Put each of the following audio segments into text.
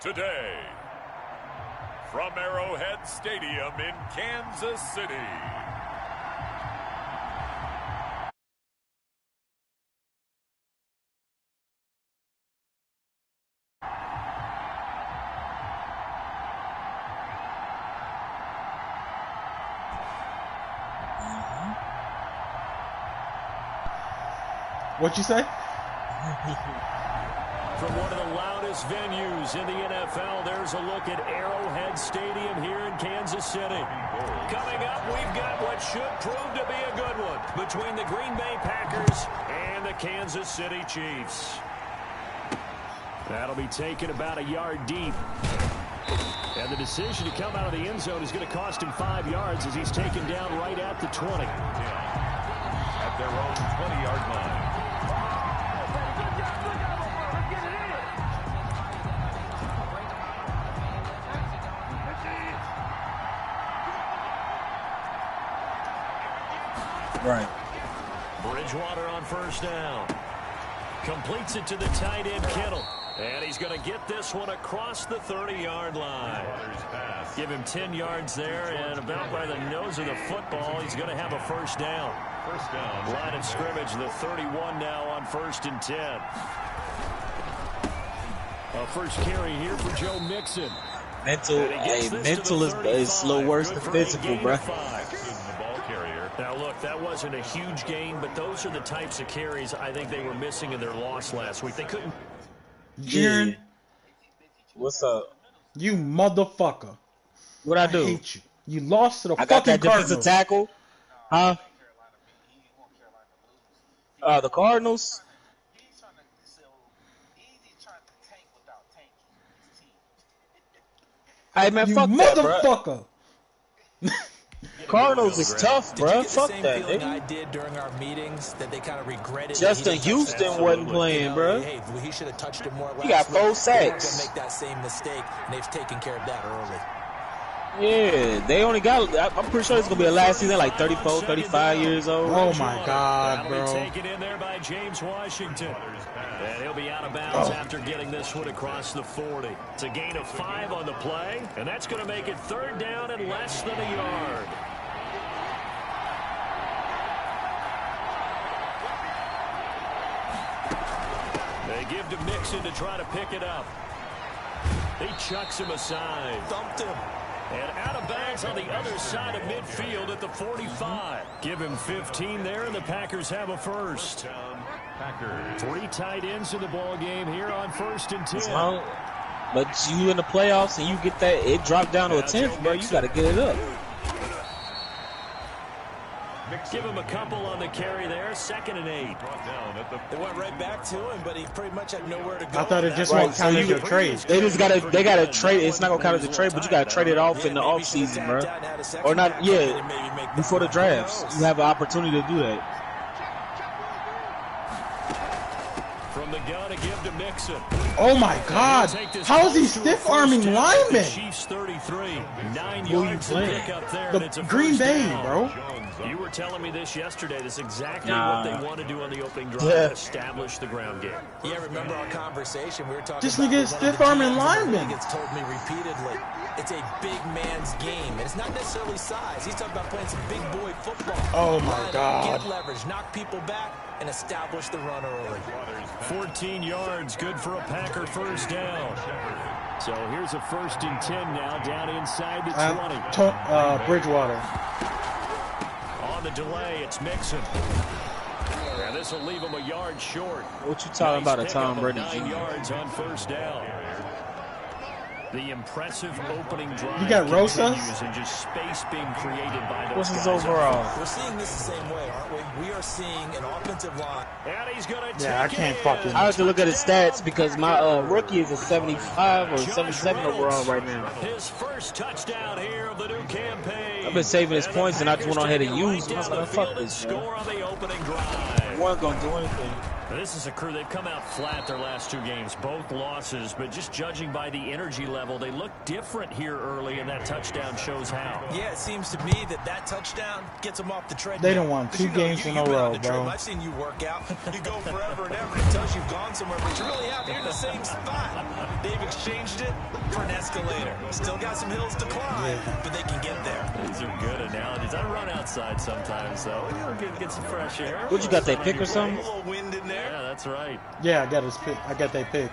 Today, from Arrowhead Stadium in Kansas City. What'd you say? From one of the loudest venues in the NFL, there's a look at Arrowhead Stadium here in Kansas City. Coming up, we've got what should prove to be a good one between the Green Bay Packers and the Kansas City Chiefs. That'll be taken about a yard deep. And the decision to come out of the end zone is going to cost him 5 yards as he's taken down right at the 20. At their own 20-yard line. Right. Bridgewater on first down. Completes it to the tight end, Kittle. And he's going to get this one across the 30-yard line. Give him 10 yards there, and about by the nose of the football, he's going to have a first down. Line of scrimmage, the 31 now on 1st and 10. A first carry here for Joe Mixon. Mental is a little worse than physical, bro. Now, look, that wasn't a huge gain, but those are the types of carries I think they were missing in their loss last week. They couldn't. Jaren, what's up? You motherfucker. What I do? Hate you. You lost to the I fucking got that Cardinals. defensive tackle. Huh? The Cardinals. Hey man, You fuck that, motherfucker. Cardinals is tough, bro. Fuck that, nigga. I did during our meetings that they kind of regretted. Justin Houston wasn't playing, bro. Hey, he should have touched it more. He got 4 sacks. They're gonna make that same mistake, and they've taken care of that early. Yeah, they only got. I'm pretty sure it's gonna be a last season like 34, 35 years old. Oh my God, bro. Taken in there by James Washington. And he'll be out of bounds after getting this one across the 40. It's a gain of 5 on the play, and that's going to make it 3rd down and less than a yard. They give to Mixon to try to pick it up. He chucks him aside. Thumped him. And out of bounds on the other side of midfield at the 45. Give him 15 there, and the Packers have a first. 3 tight ends in the ball game here on 1st and 10. But you in the playoffs and you get that, it dropped down to a 10th, bro. You got to get it up. Give him a couple on the carry there. 2nd and 8. They went right back to him, but he pretty much had nowhere to go. I thought it just won't count as your trade. They gotta trade. It's not gonna count as a trade, but you gotta trade it off in the off season, bro. Or not, yeah, before the drafts. You have an opportunity to do that. From the gun to give to Mixon. Oh my God! How is he stiff-arming linemen? Chiefs 33, 9 Who yards to pick up there. The Green Bay, bro. You were telling me this yesterday. That's exactly what they want to do on the opening drive. Yeah. Establish the ground game. Yeah, remember our conversation? We were talking This about nigga is stiff-arming linemen. He gets told me repeatedly, it's a big man's game. And it's not necessarily size. He's talking about playing some big boy football. Oh my God. Get leverage, knock people back, and establish the run early. 14 yards, good for a Packer first down. So here's a 1st and 10 now, down inside the 20. Bridgewater. On the delay, it's Mixon. And this will leave him a yard short. What you talking about, a Tom Brady? 9 yards on first down. The impressive opening drive. You got Rosa? And just space being created by those What's his guys. overall? We're seeing this the same way, aren't we? We are seeing an offensive line. And he's going to Yeah, I can't fucking. I have to look at his stats because my rookie is a 75 or 77 overall right now. His first touchdown here of the new campaign. I've been saving his points and I just went on ahead and used them. I was like, fuck this, man. Score on the opening drive. Wasn't gonna do anything. This is a crew, they've come out flat their last 2 games, both losses, but just judging by the energy level, they look different here early, and that touchdown shows how. Yeah, it seems to me that touchdown gets them off the treadmill. They don't want 2 games in a row, bro. I've seen you work out. You go forever and ever. It tells you've gone somewhere, but you really have. You're in the same spot. They've exchanged it for an escalator. Still got some hills to climb, but they can get there. These are good analogies. I run outside sometimes, so get some fresh air. What, you got that pick or something? A little wind in there. Yeah, that's right. Yeah, I got his pick. I got that pick.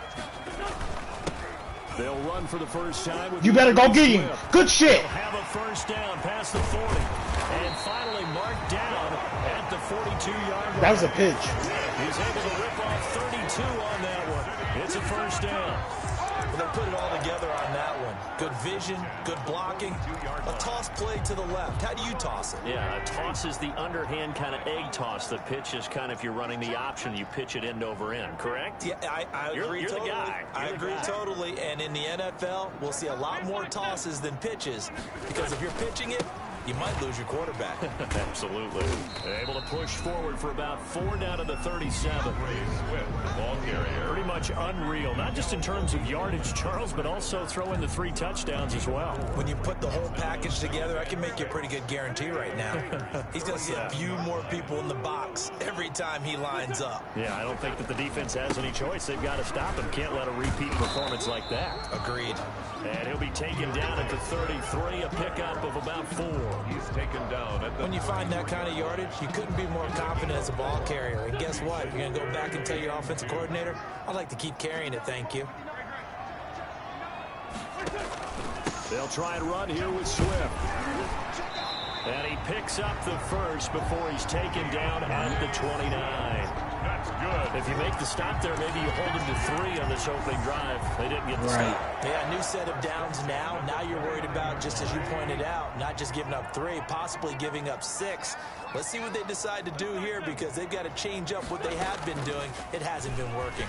They'll run for the first time. You better go get him. Good shit. They'll have a first down past the 40. And finally marked down at the 42-yard line. That was a pitch. He's able to rip off 32 on that one. It's a first down. They put it all together on that one. Good vision, good blocking. A toss play to the left. How do you toss it? Yeah, a toss is the underhand kind of egg toss. The pitch is kind of, if you're running the option, you pitch it end over end, correct? Yeah, I agree you're totally. The guy. I agree totally. And in the NFL, we'll see a lot more tosses than pitches. Because if you're pitching it, you might lose your quarterback. Absolutely. Able to push forward for about 4 down to the 37. Ball carrier. Pretty much unreal, not just in terms of yardage, Charles, but also throw in the 3 touchdowns as well. When you put the whole package together, I can make you a pretty good guarantee right now. He's going to see a few more people in the box every time he lines up. Yeah, I don't think that the defense has any choice. They've got to stop him. Can't let a repeat performance like that. Agreed. And he'll be taken down at the 33, a pickup of about 4. He's taken down at the... When you find that kind of yardage, you couldn't be more confident as a ball carrier. And guess what? You're going to go back and tell your offensive coordinator, I'd like to keep carrying it, thank you. They'll try and run here with Swift. And he picks up the first before he's taken down at the 29. That's good. If you make the stop there, maybe you hold him to 3 on this opening drive. They didn't get the stop. Yeah, new set of downs now. Now you're worried about, just as you pointed out, not just giving up 3, possibly giving up 6. Let's see what they decide to do here, because they've got to change up what they have been doing. It hasn't been working.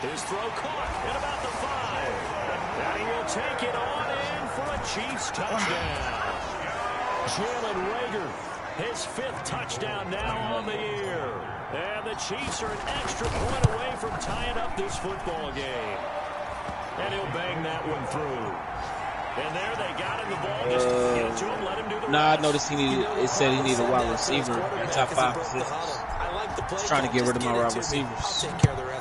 His throw caught at about the 5. And he will take it on in for a Chiefs touchdown. Jalen Reagor, his 5th touchdown now on the year. And the Chiefs are an extra point away from tying up this football game. And he'll bang that one through. And there they got him the ball. Just get it to him, let him do the Nah, rest. I noticed it said he needed a wide receiver in top 5 positions. Just trying to get rid of my wide receivers.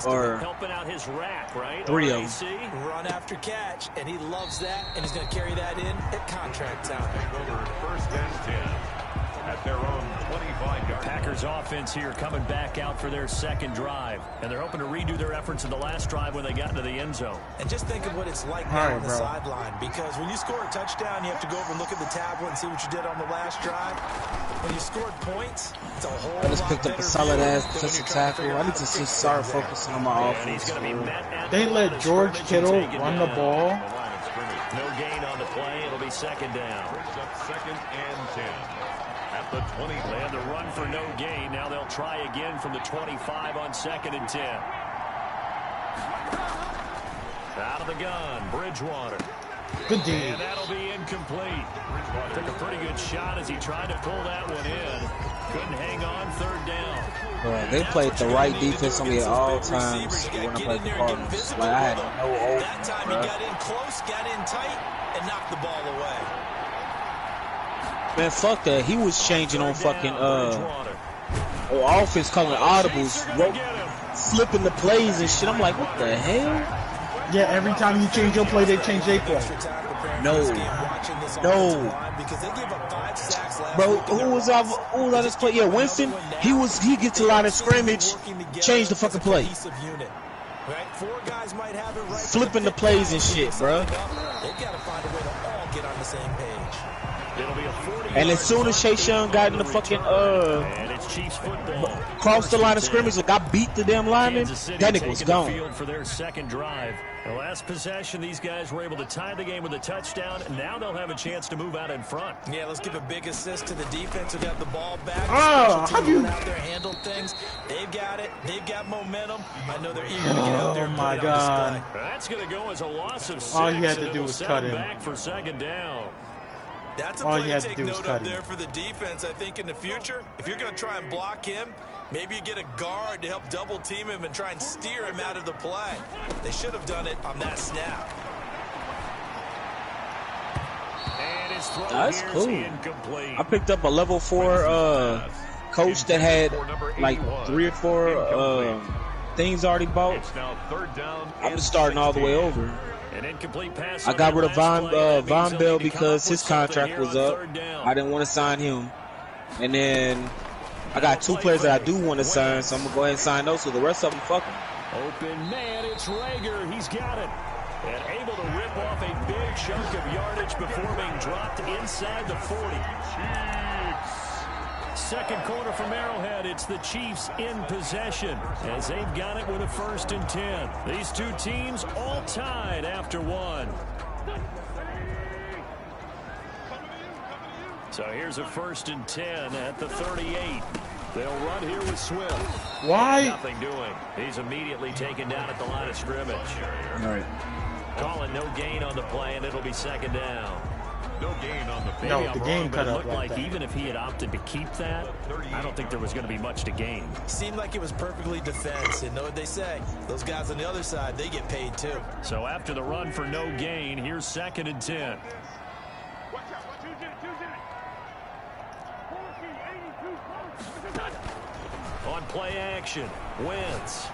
Or helping out his rack, right? 3 of them. Run after catch, and he loves that, and he's going to carry that in at contract time. Over first and 10 at their own 25-yard. Packers offense here coming back out for their 2nd drive. And they're hoping to redo their efforts in the last drive when they got into the end zone. And just think of what it's like now on the sideline. Because when you score a touchdown, you have to go over and look at the tablet and see what you did on the last drive. When you scored points, it's a whole I just picked up a solid-ass defensive tackle. I need to start focusing on my offense. They let George Kittle run the ball. No gain on the play. It'll be 2nd down. Brings up 2nd and 10 at the 20. They had to run for no gain. Now they'll try again from the 25 on 2nd and 10. Out of the gun, Bridgewater. Good D. And that'll be incomplete. Took a pretty good shot as he tried to pull that one in. Couldn't hang on 3rd down. Bro, they played the right defense on me at all times when I played the Cardinals. Like, I had no hope. That time he got in close, got in tight, and knocked the ball away. Man, fuck that. He was changing on fucking offense, calling audibles, flipping the plays and shit. I'm like, what the hell? Yeah, every time you change your play, they change their play. No. Bro, who was on this play? Yeah, Winston. He gets a line of scrimmage, change the fucking play. Flipping the plays and shit, bro. And as soon as Chase Young got in the fucking crossed the line of scrimmage, like I beat the damn lineman, that nigga was gone. For their 2nd drive. The last possession, these guys were able to tie the game with a touchdown, and now they'll have a chance to move out in front. Yeah, let's give a big assist to the defense who got the ball back. How do you out there handled things? They've got it. They've got momentum. I know they're eager to get out there. Oh my God! That's going to go as a loss of 6. All you had to do was cut him back for 2nd down. That's a All play you to had to take do was note cut of him. there for the defense. I think in the future, if you're going to try and block him, maybe you get a guard to help double team him and try and steer him out of the play. They should have done it on that snap. And his throw That's here's cool. incomplete. I picked up a level 4 coach that had like 3 or 4 things already bought. It's now third down. I'm just starting all the way over. An incomplete pass. I got rid of Von Von Bell because his contract was up. I didn't want to sign him. And then I got 2 players that I do want to sign, so I'm going to go ahead and sign those. So the rest of them, fuck them. Open man, it's Rager. He's got it. And able to rip off a big chunk of yardage before being dropped inside the 40. Second quarter from Arrowhead. It's the Chiefs in possession as they've got it with a 1st and 10. These two teams all tied after 1. So here's a 1st and 10 at the 38. They'll run here with Swift. Why? Nothing doing. He's immediately taken down at the line of scrimmage. All right. Calling no gain on the play, and it'll be 2nd down. No gain on the play. No, Maybe the I'm game wrong, but cut it out looked like like that. even if he had opted to keep that, I don't think there was going to be much to gain. Seemed like it was perfectly defense. And know what they say? Those guys on the other side, they get paid too. So after the run for no gain, here's 2nd and 10. On play action, Wentz.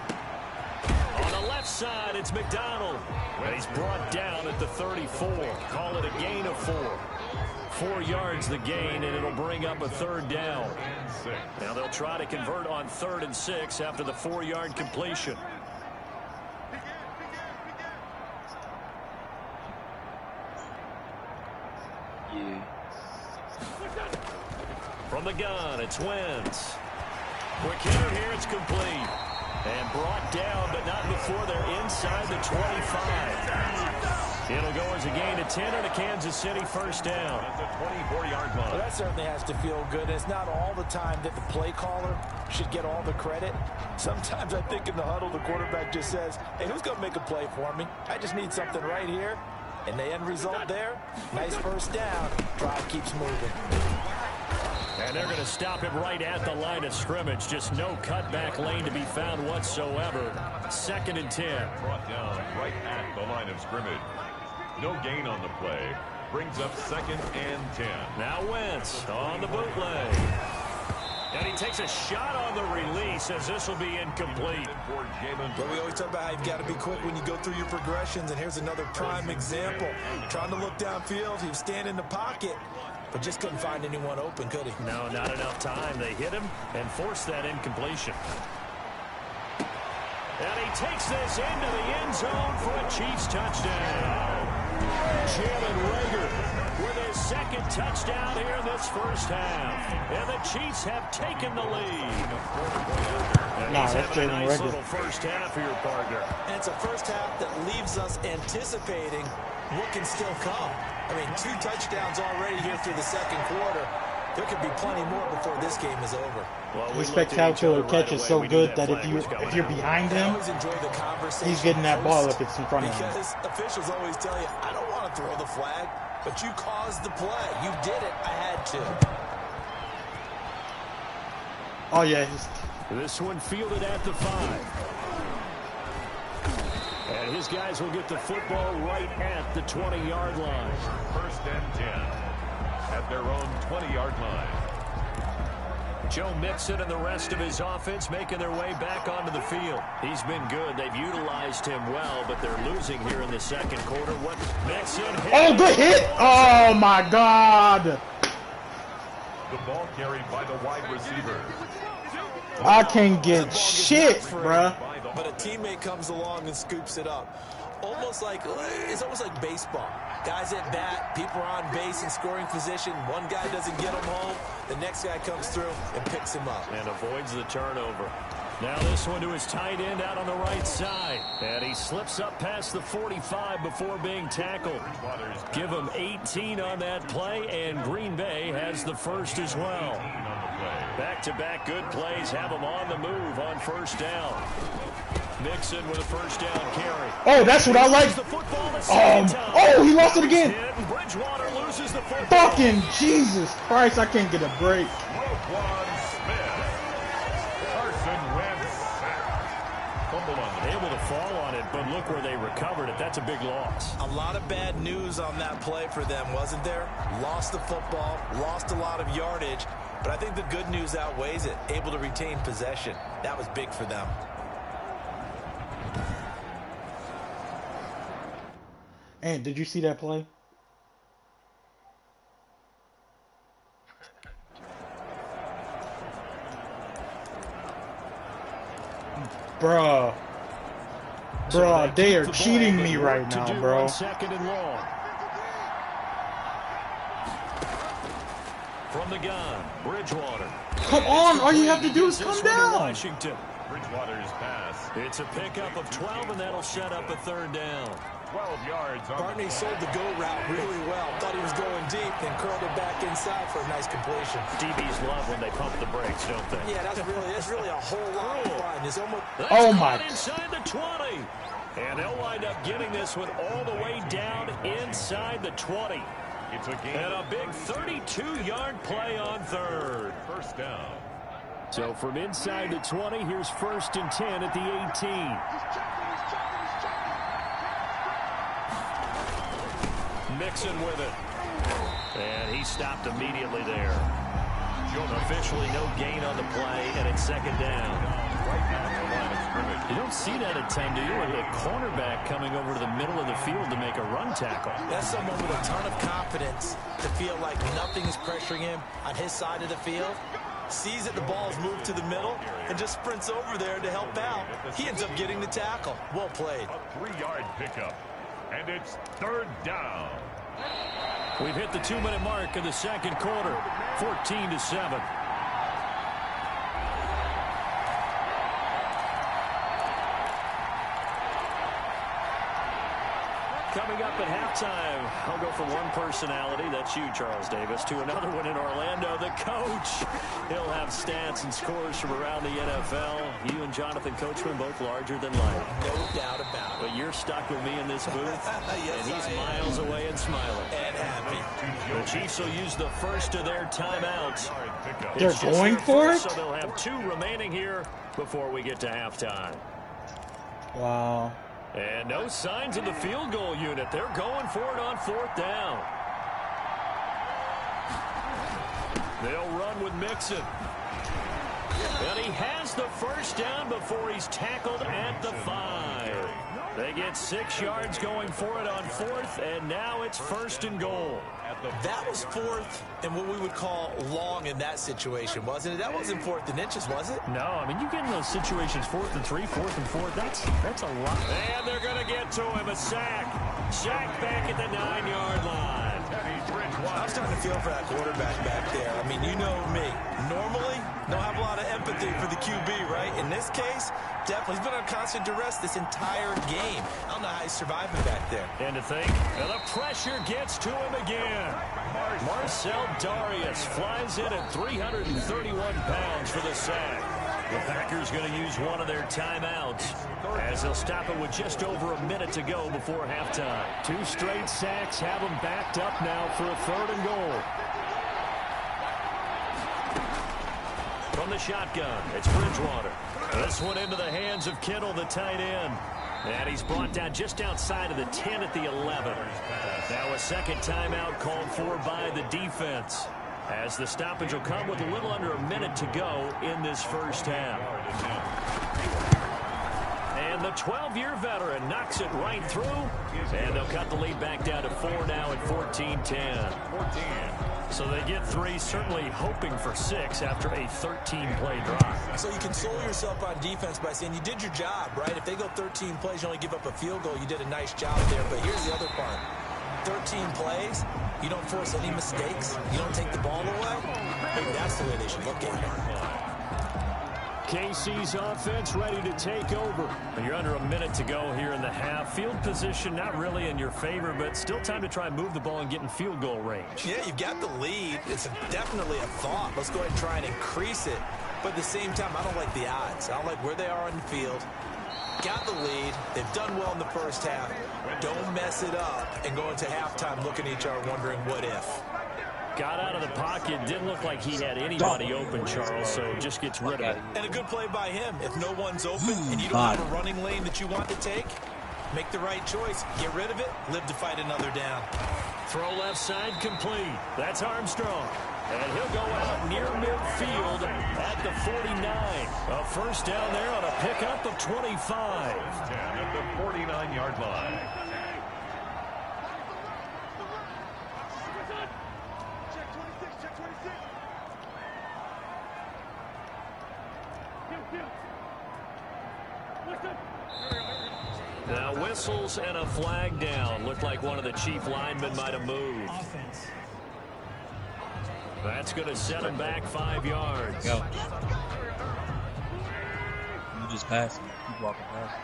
On the left side, it's McDonald. And he's brought down at the 34. Call it a gain of 4. 4 yards the gain, and it'll bring up a 3rd down. Now they'll try to convert on 3rd and 6 after the 4-yard completion. Yeah. From the gun, it's Wentz. Quick hitter here, it's complete. And brought down, but not before they're inside the 25. It'll go as a gain of 10 and a Kansas City 1st down. That's a 24-yard line. Well, that certainly has to feel good. It's not all the time that the play caller should get all the credit. Sometimes I think in the huddle, the quarterback just says, hey, who's going to make a play for me? I just need something right here. And the end result there, nice 1st down. Drive keeps moving. And they're going to stop him right at the line of scrimmage. Just no cutback lane to be found whatsoever. 2nd and 10. Brought down right at the line of scrimmage. No gain on the play. Brings up 2nd and 10. Now Wentz on the bootleg. And he takes a shot on the release as this will be incomplete. But we always talk about how you've got to be quick when you go through your progressions. And here's another prime example. Trying to look downfield. He was standing in the pocket, but just couldn't find anyone open, could he? No, not enough time. They hit him and forced that incompletion. And he takes this into the end zone for a Chiefs touchdown. Jalen Rager with his 2nd touchdown here in this 1st half. And the Chiefs have taken the lead. And Nah, he's that's having a Jalen nice Rager. little 1st half for your partner. And it's a 1st half that leaves us anticipating what can still come. I mean, 2 touchdowns already here through the 2nd quarter. There could be plenty more before this game is over. Well, His spectacular catch is so good that if you're behind I him, always enjoy the conversation. he's getting that ball first if it's in front of him. Because officials always tell you, I don't want to throw the flag, but you caused the play. You did it. I had to. Oh yeah, This one fielded at the 5. And his guys will get the football right at the 20-yard line. 1st and 10 at their own 20-yard line. Joe Mixon and the rest of his offense making their way back onto the field. He's been good. They've utilized him well, but they're losing here in the 2nd quarter. What Mixon hit? oh, good hit! Oh my God! The ball carried by the wide receiver. I can't get shit, bruh. But a teammate comes along and scoops it up. It's almost like baseball. Guys at bat, people are on base in scoring position. One guy doesn't get him home. The next guy comes through and picks him up. And avoids the turnover. Now this one to his tight end out on the right side. And he slips up past the 45 before being tackled. Give him 18 on that play, and Green Bay has the 1st as well. Back-to-back good plays have them on the move on 1st down. Mixon with a first down carry. Oh, that's what I like. Oh, he lost it again. Bridgewater loses the football. Fucking Jesus Christ, I can't get a break. Able to fall on it, but look where they recovered it. That's a big loss. A lot of bad news on that play for them, wasn't there? Lost the football, lost a lot of yardage, but I think the good news outweighs it. Able to retain possession. That was big for them. And did you see that play? Bruh. Bruh, they are cheating me right now, bro. Second and long. From the gun, Bridgewater. Come on, all you have to do is come down. Washington. Bridgewater's pass. It's a pickup of 12, and that'll set up a third down. 12 yards. Barney sold the go route really well. Thought he was going deep, then curled it back inside for a nice completion. DBs love when they pump the brakes, don't they? Yeah, that's really a whole lot of fun. It's almost... Oh my! Inside the 20, and they'll wind up getting this one all the way down inside the 20. It's a game. And a big 32-yard play on third. First down. So from inside the 20, here's 1st and 10 at the 18. Mixon with it. And he stopped immediately there. Officially no gain on the play, and it's second down. You don't see that a ton, do you? A cornerback coming over to the middle of the field to make a run tackle. That's someone with a ton of confidence to feel like nothing is pressuring him on his side of the field. Sees that the ball's moved to the middle and just sprints over there to help out. He ends up getting the tackle. Well played. A 3-yard pickup. And it's third down. We've hit the 2-minute mark of the second quarter. 14-7. Coming up at halftime, I'll go from one personality, that's you, Charles Davis, to another one in Orlando, the coach. He'll have stats and scores from around the NFL. You and Jonathan Coachman both larger than life. No doubt about it. But you're stuck with me in this booth, yes, and he's miles away and smiling. And happy. The Chiefs will use the first of their timeouts. They're going for it? So they'll have 2 remaining here before we get to halftime. Wow. And no signs of the field goal unit. They're going for it on 4th down. They'll run with Mixon. And he has the first down before he's tackled at the 5. They get 6 yards going for it on 4th, and now it's 1st and goal. That was 4th and what we would call long in that situation, wasn't it? That wasn't 4th and inches, was it? No, I mean, you get in those situations 4th and 3, 4th and 4. That's a lot. And they're going to get to him. A sack. Sack back at the 9-yard line. I'm starting to feel for that quarterback back there. I mean, you know me. Normally, don't have a lot of empathy for the QB, right? In this case, definitely. He's been on constant duress this entire game. I don't know how he's surviving back there. And to think, and the pressure gets to him again. Marcel Darius flies in at 331 pounds for the sack. The Packers going to use one of their timeouts as they'll stop it with just over a minute to go before halftime. 2 straight sacks have them backed up now for a 3rd and goal. From the shotgun, it's Bridgewater. This one into the hands of Kittle, the tight end. And he's brought down just outside of the 10 at the 11. Now a second timeout called for by the defense, as the stoppage will come with a little under a minute to go in this first half. And the 12-year veteran knocks it right through, and they'll cut the lead back down to 4 now at 14-10. So they get 3, certainly hoping for 6 after a 13-play drive. So you console yourself on defense by saying you did your job, right? If they go 13 plays, you only give up a field goal, you did a nice job there. But here's the other part. 13 plays, you don't force any mistakes, you don't take the ball away. Maybe that's the way they should look at it. KC's offense ready to take over. You're under a minute to go here in the half. Field position not really in your favor, but still time to try and move the ball and get in field goal range. Yeah, you've got the lead. It's definitely a thought. Let's go ahead and try and increase it. But at the same time, I don't like the odds. I don't like where they are on the field. got the lead. They've done well in the first half. Don't mess it up and go into halftime looking at each other wondering what if. Got out of the pocket. Didn't look like he had anybody open, Charles, so just gets rid of it. And a good play by him. If no one's open and you don't have a running lane that you want to take, make the right choice. Get rid of it. Live to fight another down. Throw left side complete. That's Armstrong. And he'll go out near midfield at the 49. A first down there on a pickup of 25. 10 at the 49-yard line. Now whistles and a flag down. Looked like one of the chief linemen might have moved. That's going to set him back 5 yards. Go. You just pass him. Keep walking past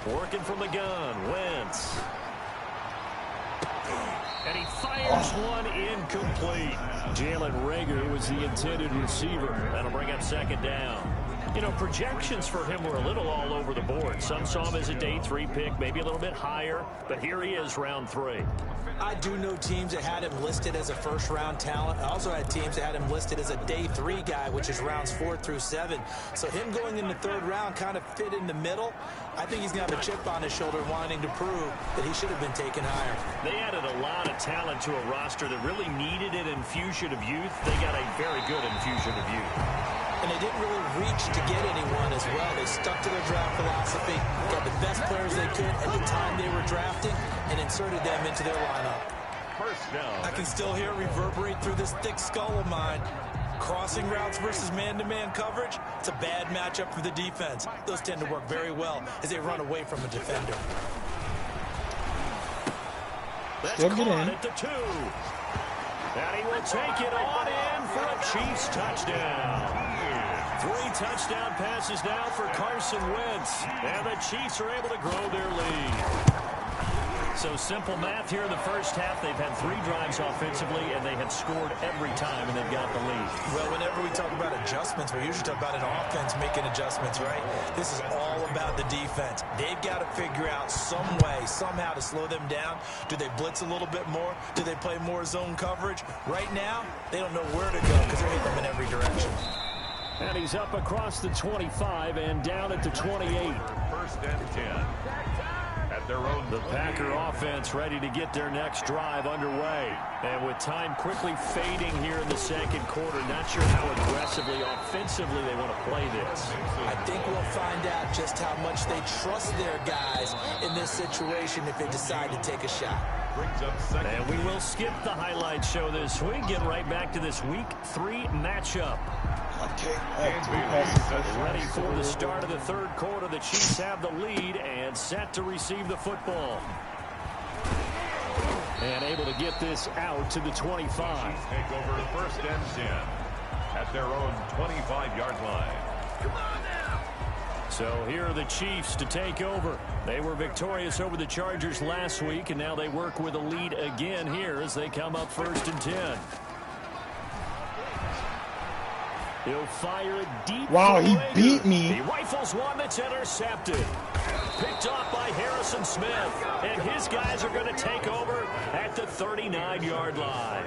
him. Working from the gun. Wentz. And he fires one incomplete. Jalen Reagor was the intended receiver. That'll bring up second down. You know, projections for him were a little all over the board. Some saw him as a day 3 pick, maybe a little bit higher, but here he is, round 3. I do know teams that had him listed as a first-round talent. I also had teams that had him listed as a day 3 guy, which is rounds 4 through 7. So him going in the 3rd round kind of fit in the middle. I think he's going to have a chip on his shoulder wanting to prove that he should have been taken higher. They added a lot of talent to a roster that really needed an infusion of youth. They got a very good infusion of youth. And they didn't really reach to get anyone as well. They stuck to their draft philosophy, got the best players they could at the time they were drafting, and inserted them into their lineup. First down. I can still hear it reverberate through this thick skull of mine. Crossing routes versus man-to-man coverage, it's a bad matchup for the defense. Those tend to work very well as they run away from a defender. That's caught at the 2. And he will take it on in for a Chiefs touchdown. 3 touchdown passes now for Carson Wentz. And the Chiefs are able to grow their lead. So simple math here in the first half. They've had 3 drives offensively, and they have scored every time, and they've got the lead. Well, whenever we talk about adjustments, we usually talk about an offense making adjustments, right? This is all about the defense. They've got to figure out some way, somehow to slow them down. Do they blitz a little bit more? Do they play more zone coverage? Right now, they don't know where to go because they're hitting them in every direction. And he's up across the 25 and down at the 28. First and 10. At their own. The Packer offense ready to get their next drive underway. And with time quickly fading here in the second quarter, not sure how aggressively, offensively they want to play this. I think we'll find out just how much they trust their guys in this situation if they decide to take a shot. Brings up second. And we will skip the highlight show this week. Get right back to this week 3 matchup. Ready for the start of the 3rd quarter. The Chiefs have the lead and set to receive the football. And able to get this out to the 25. Take over first and 10 at their own 25-yard line. Come on now. So here are the Chiefs to take over. They were victorious over the Chargers last week, and now they work with a lead again here as they come up 1st and 10. He'll fire it deep. Wow, he beat me. He rifles one that's intercepted. Picked off by Harrison Smith. And his guys are going to take over at the 39-yard line.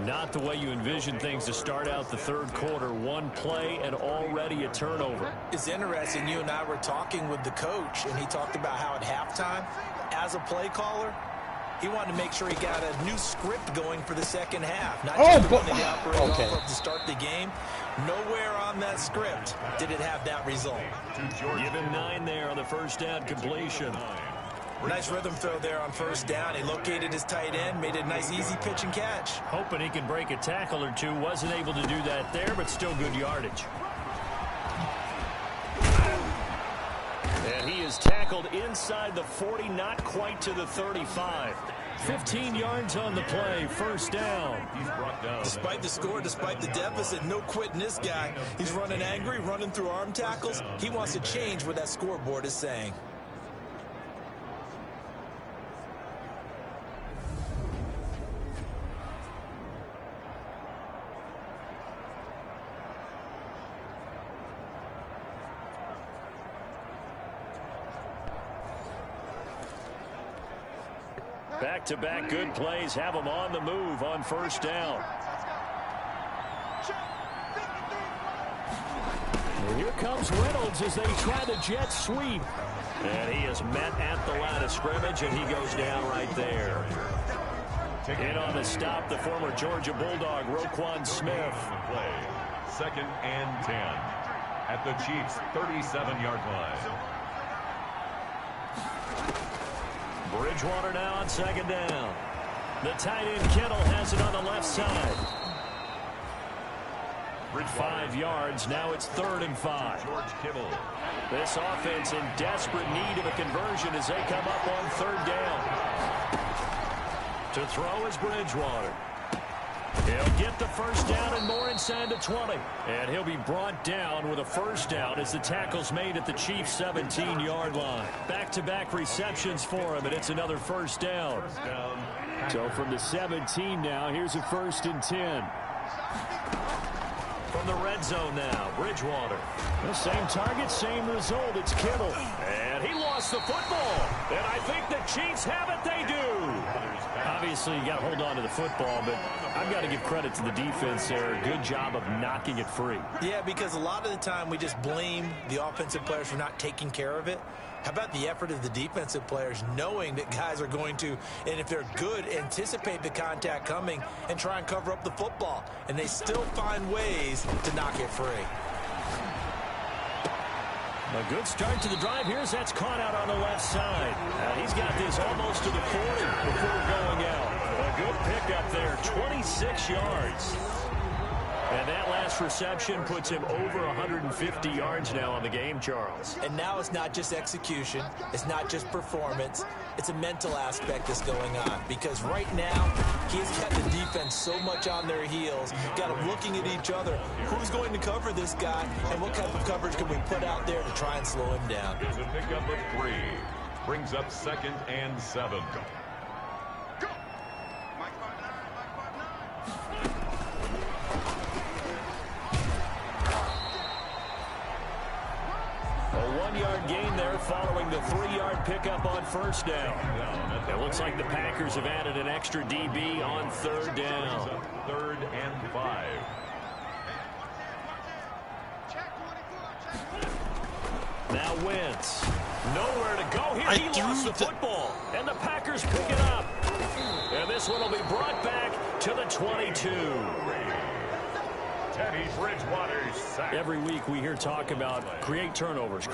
Not the way you envision things to start out the 3rd quarter. 1 play and already a turnover. It's interesting. You and I were talking with the coach, and he talked about how at halftime, as a play caller, he wanted to make sure he got a new script going for the second half. Not just the one that he operated off of to start the game. Nowhere on that script did it have that result. Give him 9 there on the first down completion. Nice rhythm throw there on first down. He located his tight end, made a nice easy pitch and catch. Hoping he can break a tackle or 2. Wasn't able to do that there, but still good yardage. And he is tackled inside the 40, not quite to the 35. 15 yards on the play, first down. He's brought down. Despite the score, despite the deficit, no quitting this guy. He's running angry, running through arm tackles. He wants to change what that scoreboard is saying. Back-to-back good plays have them on the move on first down. And here comes Reynolds as they try the jet sweep. And he is met at the line of scrimmage, and he goes down right there. In on the stop, the former Georgia Bulldog, Roquan Smith. Play. 2nd and 10 at the Chiefs' 37-yard line. Bridgewater now on 2nd down. The tight end Kittle has it on the left side. 5 yards. Now it's 3rd and 5. George Kittle. This offense in desperate need of a conversion as they come up on 3rd down. To throw is Bridgewater. He'll get the first down and more inside the 20. And he'll be brought down with a first down as the tackle's made at the Chiefs' 17-yard line. Back-to-back receptions for him, and it's another first down. So from the 17 now, here's a 1st and 10. From the red zone now, Bridgewater. The same target, same result. It's Kittle. And he lost the football. And I think the Chiefs have it. They do. Obviously, you got to hold on to the football, but I've got to give credit to the defense there. Good job of knocking it free. Yeah, because a lot of the time we just blame the offensive players for not taking care of it. How about the effort of the defensive players knowing that guys are going to, and if they're good, anticipate the contact coming and try and cover up the football. And they still find ways to knock it free. A good start to the drive here as that's caught out on the left side. He's got this almost to the 40 before going out. A good pickup there, 26 yards. And that last reception puts him over 150 yards now on the game, Charles. And now it's not just execution. It's not just performance. It's a mental aspect that's going on. Because right now, he's got the defense so much on their heels. Got them looking at each other. Who's going to cover this guy? And what type of coverage can we put out there to try and slow him down? There's a pickup of 3. Brings up 2nd and 7. Yard gain there following the 3-yard pickup on first down. It looks like the Packers have added an extra DB on 3rd down. 3rd and 5. Now Wentz. Nowhere to go here. He lost the football. And the Packers pick it up. And this one will be brought back to the 22. Teddy Bridgewater's sack. Every week we hear talk about create turnovers.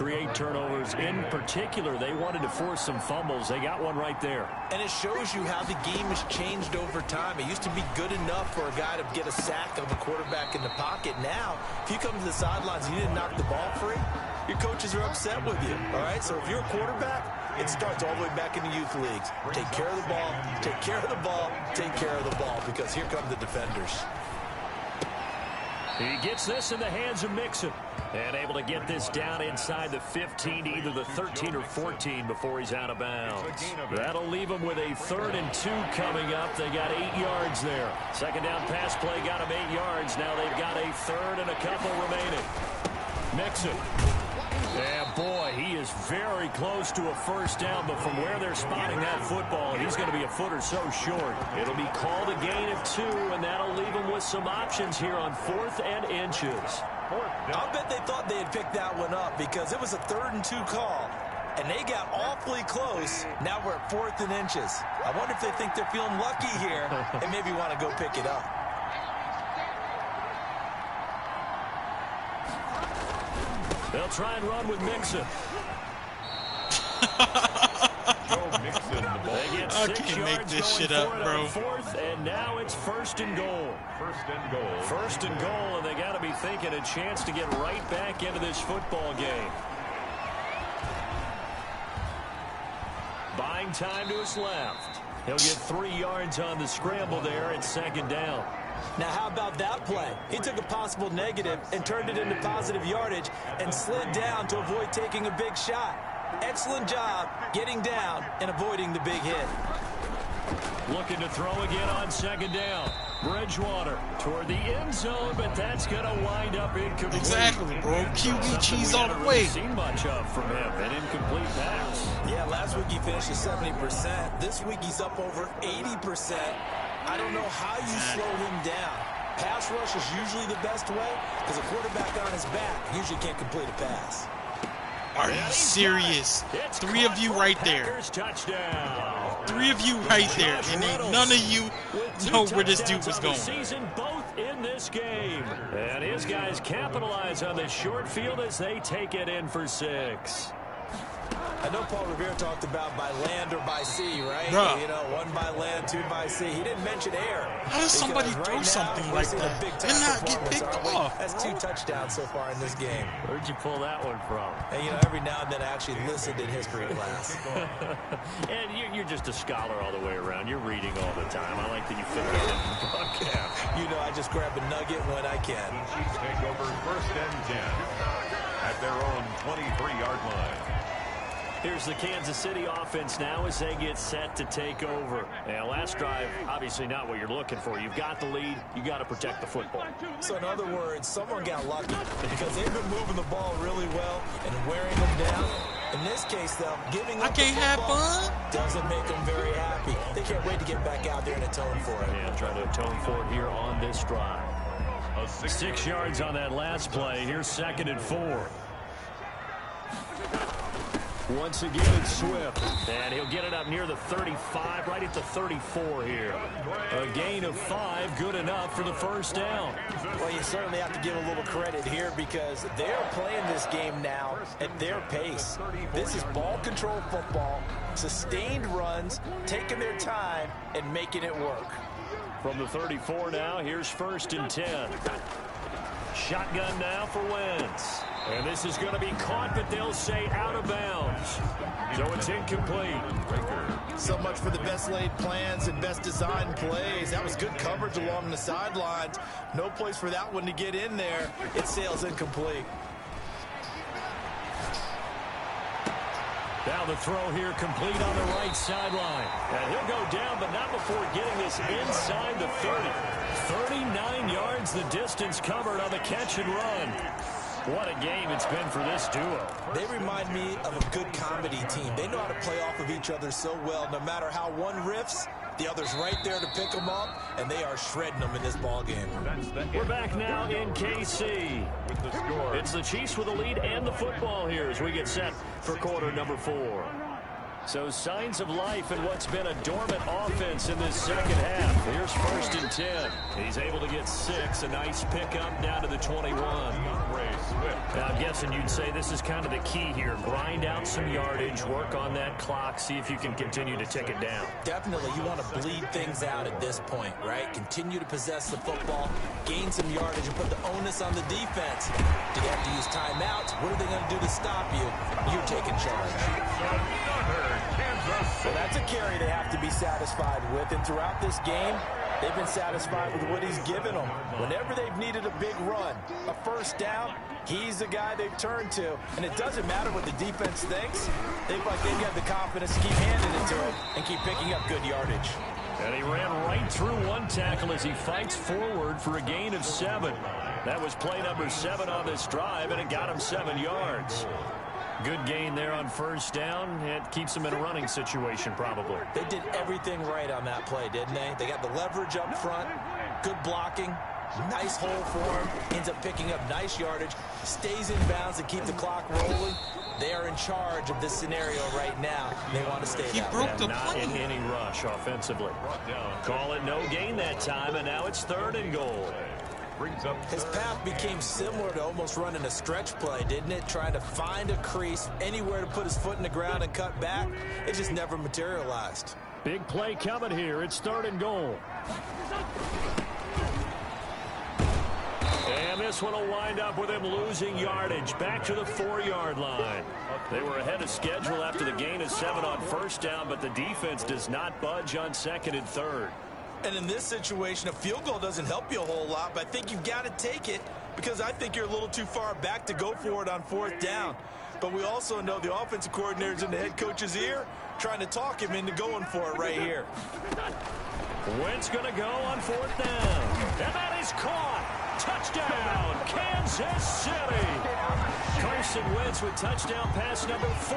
In particular, they wanted to force some fumbles. They got one right there. And it shows you how the game has changed over time. It used to be good enough for a guy to get a sack of a quarterback in the pocket. Now, if you come to the sidelines and you didn't knock the ball free, your coaches are upset with you. All right, so if you're a quarterback, it starts all the way back in the youth leagues. Take care of the ball, take care of the ball, take care of the ball, because here come the defenders. He gets this in the hands of Mixon. And able to get this down inside the 15 to either the 13 or 14 before he's out of bounds. That'll leave him with a 3rd and 2 coming up. They got 8 yards there. 2nd down pass play got him 8 yards. Now they've got a 3rd and a couple remaining. Mixon. Yeah, boy, he is very close to a first down, but from where they're spotting that football, he's going to be a foot or so short. It'll be called a gain of 2, and that'll leave him with some options here on 4th and inches. I'll bet they thought they had picked that one up because it was a 3rd and 2 call, and they got awfully close. Now we're at 4th and inches. I wonder if they think they're feeling lucky here and maybe want to go pick it up. They'll try and run with Mixon. Joe Mixon, the ball. They get 6 can't yards make this going shit up, for it bro. on 4th, and now it's 1st and goal. 1st and goal. 1st and goal, and they got to be thinking a chance to get right back into this football game. Buying time to his left. He'll get 3 yards on the scramble there at 2nd down. Now, how about that play? He took a possible negative and turned it into positive yardage and slid down to avoid taking a big shot. Excellent job getting down and avoiding the big hit. Looking to throw again on 2nd down. Bridgewater toward the end zone, but that's going to wind up incomplete. Exactly, bro. QB cheese all the way. Seen much of from him. An incomplete pass. Yeah, last week he finished at 70%. This week he's up over 80%. I don't know how you slow him down. Pass rush is usually the best way because a quarterback on his back usually can't complete a pass. Are you serious? 3 of you right there. 3 of you right there, and ain't none of you know where this dude was going. Season both in this game, and his guys capitalize on this short field as they take it in for 6. I know Paul Revere talked about by land or by sea, right? Bruh. You know, 1 by land, 2 by sea. He didn't mention air. How does somebody throw something like that and not get picked off? That's 2 touchdowns so far in this game. Where'd you pull that one from? And, you know, every now and then I actually listened in history class. And you're just a scholar all the way around. You're reading all the time. I like that you fit that in the broadcast. You know, I just grab a nugget when I can. Chiefs take over 1st and 10 at their own 23-yard line. Here's the Kansas City offense now as they get set to take over. Now, last drive, obviously not what you're looking for. You've got the lead. You got to protect the football. So, in other words, someone got lucky because they've been moving the ball really well and wearing them down. In this case, though, giving up the football doesn't make them very happy. They can't wait to get back out there and atone for it. Yeah, trying to atone for it here on this drive. 6 yards on that last play. Here's 2nd and 4. Once again, it's Swift, and he'll get it up near the 35, right at the 34 here. A gain of 5, good enough for the 1st down. Well, you certainly have to give a little credit here because they're playing this game now at their pace. This is ball control football, sustained runs, taking their time, and making it work. From the 34 now, here's 1st and 10. Shotgun now for Wentz. And this is going to be caught, but they'll say out of bounds. So it's incomplete. So much for the best laid plans and best designed plays. That was good coverage along the sidelines. No place for that one to get in there. It sails incomplete. Now the throw here complete on the right sideline. And he'll go down, but not before getting this inside the 30. 39 yards the distance covered on the catch and run. What a game it's been for this duo. They remind me of a good comedy team. They know how to play off of each other so well. No matter how one riffs, the other's right there to pick them up, and they are shredding them in this ball game. We're back now in KC. With the score. It's the Chiefs with the lead and the football here as we get set for quarter number 4. So signs of life in what's been a dormant offense in this second half. Here's 1st and 10. He's able to get 6. A nice pickup down to the 21. Now, I'm guessing you'd say this is kind of the key here. Grind out some yardage, work on that clock, see if you can continue to tick it down. Definitely, you want to bleed things out at this point, right? Continue to possess the football, gain some yardage, and put the onus on the defense. Do you have to use timeouts? What are they going to do to stop you? You're taking charge. Well, that's a carry they have to be satisfied with, and throughout this game, they've been satisfied with what he's given them. Whenever they've needed a big run, a 1st down, he's the guy they've turned to, and it doesn't matter what the defense thinks. They've got the confidence to keep handing it to him and keep picking up good yardage. And he ran right through one tackle as he fights forward for a gain of 7. That was play number 7 on this drive, and it got him 7 yards. Good gain there on 1st down. It keeps them in a running situation, probably. They did everything right on that play, didn't they? They got the leverage up front, good blocking, nice hole for him, ends up picking up nice yardage, stays in bounds to keep the clock rolling. They are in charge of this scenario right now. They want to stay that way. Not in any rush offensively. Call it no gain that time, and now it's 3rd and goal. His path became similar to almost running a stretch play, didn't it? Trying to find a crease, anywhere to put his foot in the ground and cut back. It just never materialized. Big play coming here. It's 3rd and goal. And this one will wind up with him losing yardage back to the 4-yard line. They were ahead of schedule after the gain of 7 on 1st down, but the defense does not budge on 2nd and 3rd. And in this situation, a field goal doesn't help you a whole lot, but I think you've got to take it because I think you're a little too far back to go for it on 4th down. But we also know the offensive coordinator's in the head coach's ear trying to talk him into going for it right here. Wentz going to go on 4th down. And that is caught. Touchdown, Kansas City. Carson Wentz with touchdown pass number 4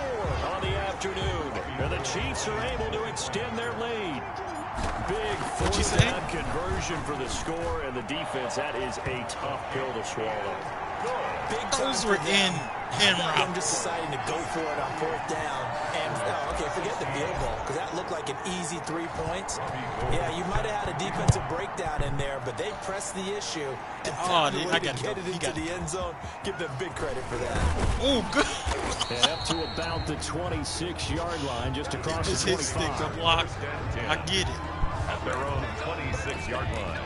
on the afternoon. And the Chiefs are able to extend their lead. Big fourth down conversion for the score, and the defense, that is a tough pill to swallow. Those were in route. I'm just deciding to go for it on fourth down. And, okay, forget the field goal, because that looked like an easy 3 points. Yeah, you might have had a defensive breakdown in there, but they pressed the issue and found a way to get it into the end zone. Give them big credit for that. Oh, good. And up to about the 26-yard line, just across the 25. His stick to block. I get it. At their own 26-yard line.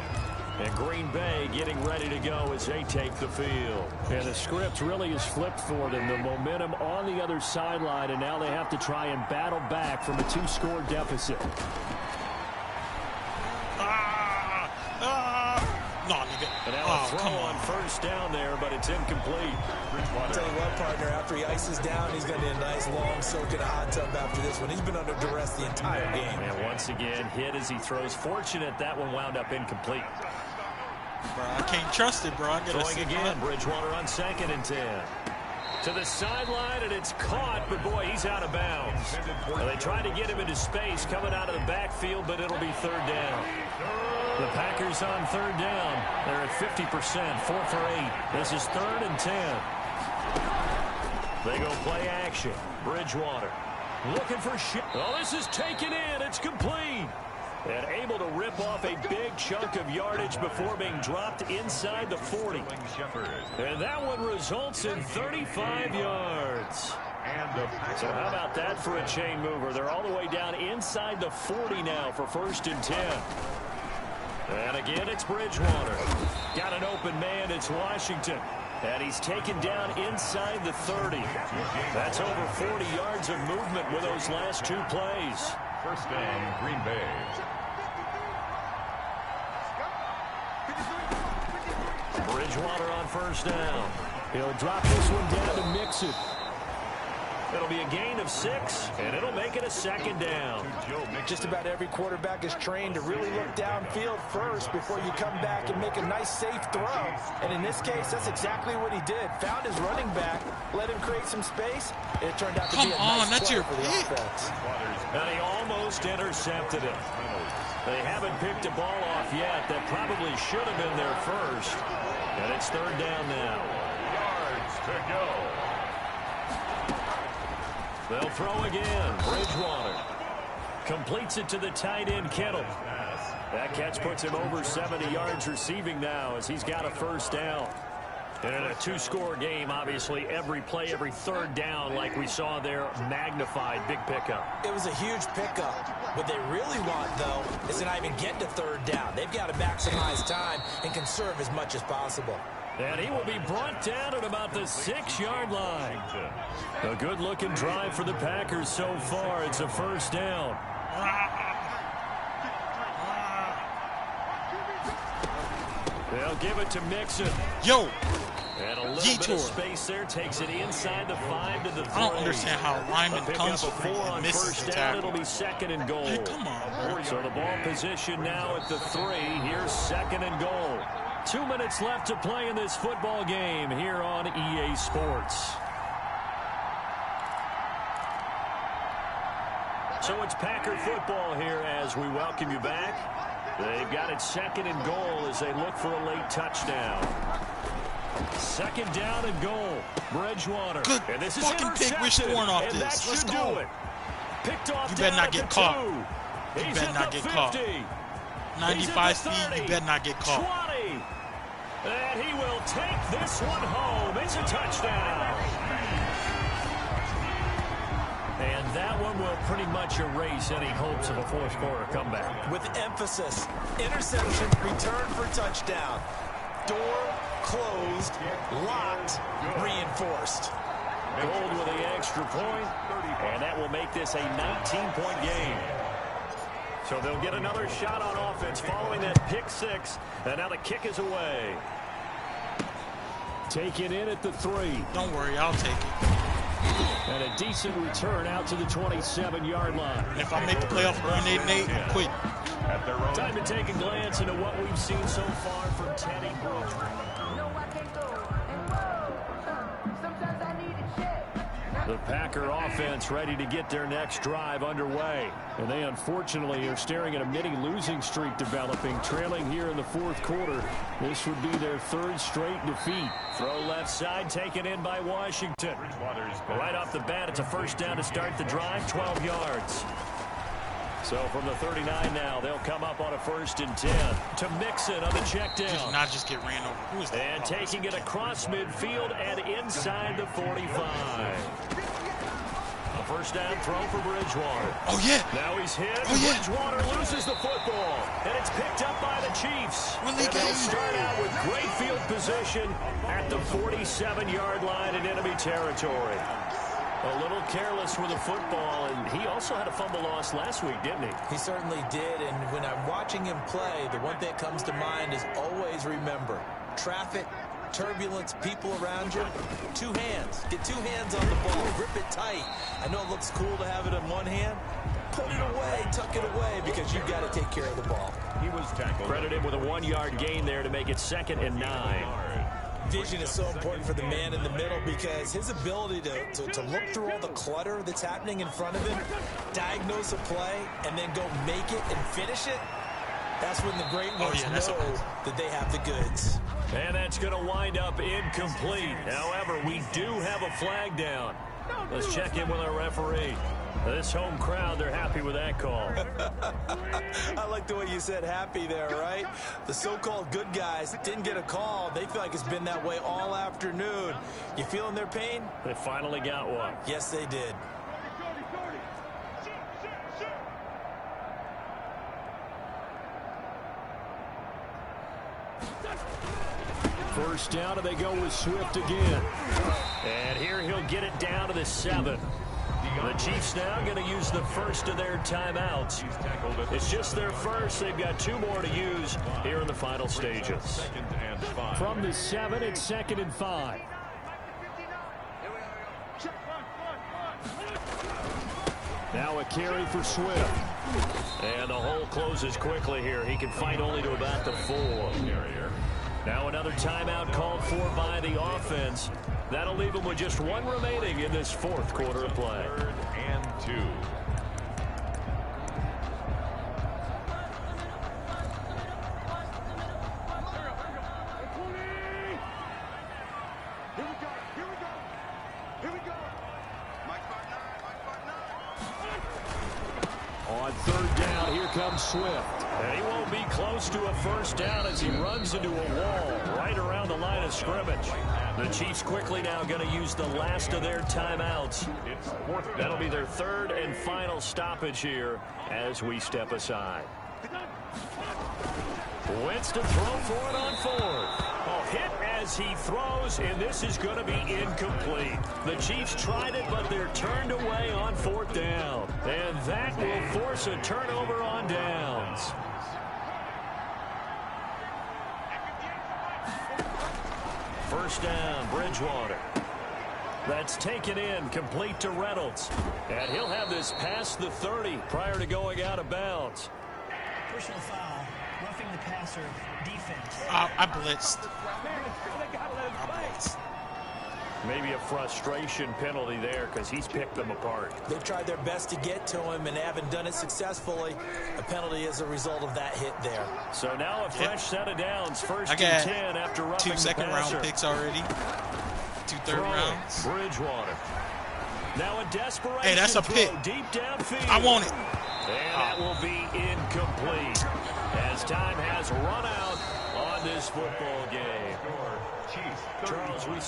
And Green Bay getting ready to go as they take the field. And the script really is flipped for them. The momentum on the other sideline, and now they have to try and battle back from a 2-score deficit. No, nigga. And now a throw on first down there, but it's incomplete. I'll tell you what, partner, after he ices down, he's going to need a nice long soak in a hot tub after this one. He's been under duress the entire game. And once again, hit as he throws. Fortunate that one wound up incomplete. Bro, I can't trust it, bro. I gotta throwing again, Bridgewater on 2nd and 10. To the sideline, and it's caught, but boy, he's out of bounds. Well, they tried to get him into space coming out of the backfield, but it'll be 3rd down. The Packers on 3rd down. They're at 50%, 4 for 8. This is 3rd and 10. They go play action. Bridgewater looking for shit. Oh, this is taken in. It's complete. And able to rip off a big chunk of yardage before being dropped inside the 40. And that one results in 35 yards. So how about that for a chain mover? They're all the way down inside the 40 now for 1st and 10. And again, it's Bridgewater. Got an open man. It's Washington. And he's taken down inside the 30. That's over 40 yards of movement with those last 2 plays. First down, Green Bay. Bridgewater on 1st down. He'll drop this one down to mix it. It'll be a gain of 6, and it'll make it a 2nd down. Just about every quarterback is trained to really look downfield first before you come back and make a nice, safe throw. And in this case, that's exactly what he did. Found his running back, let him create some space. It turned out to be a nice play for the offense. And he almost intercepted it. They haven't picked a ball off yet. That probably should have been there first. And it's 3rd down now. Yards to go. They'll throw again. Bridgewater completes it to the tight end, Kittle. That catch puts him over 70 yards receiving now as he's got a 1st down. And in a 2-score game, obviously, every play, every 3rd down, like we saw there, magnified. Big pickup. It was a huge pickup. What they really want, though, is to not even get to 3rd down. They've got to maximize time and conserve as much as possible. And he will be brought down at about the 6-yard line. A good-looking drive for the Packers so far. It's a 1st down. They'll give it to Mixon. Yo! And a little bit of space there takes it inside the 5 to the 3. I don't understand how Lyman comes up a 4 on misses 1st the down. tackle. It'll be 2nd and goal. Hey, come on, bro. So the ball position now at the 3. Here's 2nd and goal. 2 minutes left to play in this football game here on EA Sports. So it's Packer football here as we welcome you back. They've got it 2nd and goal as they look for a late touchdown. 2nd down and goal. Bridgewater. Good and this is fucking pick. We're scoring off and this. That Let's should go. do it. Picked off. You better not get caught. You He's better not get caught. 95 speed. You better not get caught. 20. And he will take this one home. It's a touchdown. And that one will pretty much erase any hopes of a 4th-quarter comeback. With emphasis, interception, return for touchdown. Door closed, locked, reinforced. Gold with the extra point, and that will make this a 19-point game. So they'll get another shot on offense following that pick 6, and now the kick is away. Taken in at the 3. Don't worry, I'll take it. And a decent return out to the 27-yard line. And if I make the playoff going 8-8, I'm quitting. Time to take a glance into what we've seen so far from Teddy Bridgewater. No, I can't go. And whoa, sometimes I need a check. The Packer offense ready to get their next drive underway. And they unfortunately are staring at a mini losing streak developing, trailing here in the fourth quarter. This would be their third straight defeat. Throw left side, taken in by Washington. Right off the bat, it's a first down to start the drive, 12 yards. So from the 39 now, they'll come up on a 1st and 10 to Mixon on the check down. Did not just get ran over. Who is that? And taking it across midfield and inside the 45. A first down throw for Bridgewater. Oh, yeah. Now he's hit. Oh, yeah. Bridgewater loses the football. And it's picked up by the Chiefs. And they'll start out with great field position at the 47-yard line in enemy territory. A little careless with the football, and he also had a fumble loss last week, didn't he? He certainly did, and when I'm watching him play, the one thing that comes to mind is always remember, traffic, turbulence, people around you, 2 hands. Get 2 hands on the ball, grip it tight. I know it looks cool to have it in one hand. Put it away, tuck it away, because you've got to take care of the ball. He was tackled. Credit him with a 1-yard gain there to make it 2nd and 9. Vision is so important for the man in the middle because his ability to look through all the clutter that's happening in front of him, diagnose a play, and then go make it and finish it, that's when the great ones know that they have the goods. And that's going to wind up incomplete. However, we do have a flag down. Let's check in with our referee. This home crowd, they're happy with that call. I like the way you said happy there, right? The so-called good guys didn't get a call. They feel like it's been that way all afternoon. You feeling their pain? They finally got one. Yes, they did. First down, and they go with Swift again. And here he'll get it down to the 7. The Chiefs now going to use the first of their timeouts. It's just their first. They've got 2 more to use here in the final stages. From the 7, it's 2nd and 5. Now a carry for Swift. And the hole closes quickly here. He can fight only to about the 4. Now another timeout called for by the offense. That'll leave him with just 1 remaining in this 4th quarter of play. 3rd and 2. On 3rd down, here comes Swift. And he won't be close to a first down as he runs into a wall right around the line of scrimmage. The Chiefs quickly now going to use the last of their timeouts. That'll be their 3rd and final stoppage here as we step aside. Winston throw for it on 4th. Oh, hit as he throws, and this is going to be incomplete. The Chiefs tried it, but they're turned away on 4th down. And that will force a turnover on downs. First down, Bridgewater. That's taken in, complete to Reynolds. And he'll have this past the 30 prior to going out of bounds. Personal foul, roughing the passer, defense. I blitzed. Maybe a frustration penalty there because he's picked them apart. They've tried their best to get to him and haven't done it successfully. A penalty as a result of that hit there. So now a fresh set of downs. 1st and 10 after roughing the passer. 2 second-round picks already. 2 third-rounds. Bridgewater. Now a desperation. Hey, that's a pick. Deep downfield. I want it. And that will be incomplete as time has run out on this football game. Charles, we